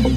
In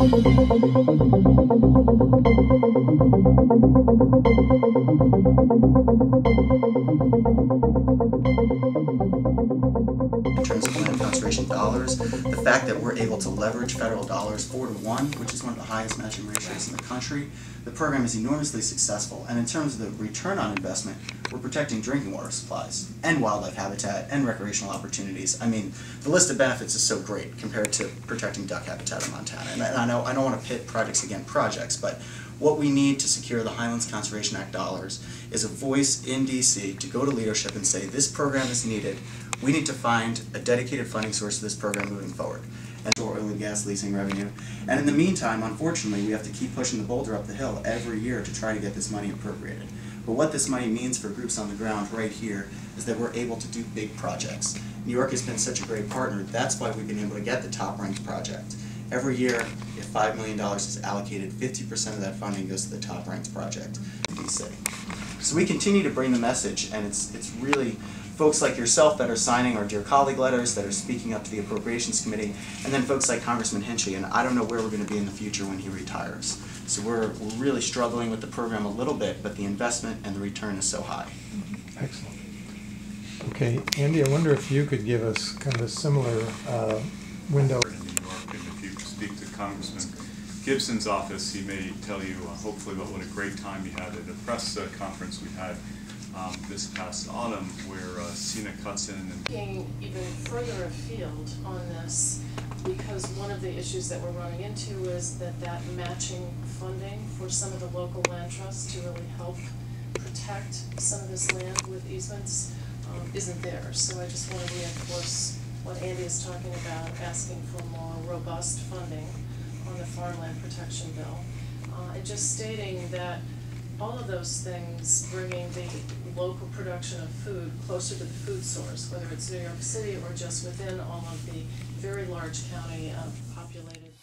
terms of land conservation dollars, the fact that we're able to leverage federal dollars 4-to-1, which is one of the highest matching ratios in the country, the program is enormously successful. And in terms of the return on investment, we're protecting drinking water supplies and wildlife habitat and recreational opportunities. I mean, the list of benefits is so great compared to protecting duck habitat in Montana. And I know I don't want to pit projects against projects, but what we need to secure the Highlands Conservation Act dollars is a voice in DC to go to leadership and say this program is needed. We need to find a dedicated funding source for this program moving forward. And oil and gas leasing revenue. And in the meantime, unfortunately, we have to keep pushing the boulder up the hill every year to try to get this money appropriated. But what this money means for groups on the ground right here is that we're able to do big projects. New York has been such a great partner. That's why we've been able to get the top-ranked project. Every year, if $5 million is allocated, 50% of that funding goes to the top-ranked project in DC. So we continue to bring the message, and it's really folks like yourself that are signing our Dear Colleague letters, that are speaking up to the Appropriations Committee, and then folks like Congressman Hinchy, and I don't know where we're going to be in the future when he retires. So we're really struggling with the program a little bit, but the investment and the return is so high. Excellent. Okay, Andy, I wonder if you could give us kind of a similar window. In New York, and if you speak to Congressman Gibson's office, he may tell you hopefully about what a great time he had at a press conference we had this past autumn, where Sina cuts in and looking even further afield on this, because one of the issues that we're running into is that matching funding for some of the local land trusts to really help protect some of this land with easements isn't there. So I just want to reinforce what Andy is talking about, asking for more robust funding on the farmland protection bill, and just stating that all of those things, bringing the local production of food closer to the food source, whether it's New York City or just within all of the very large county populated.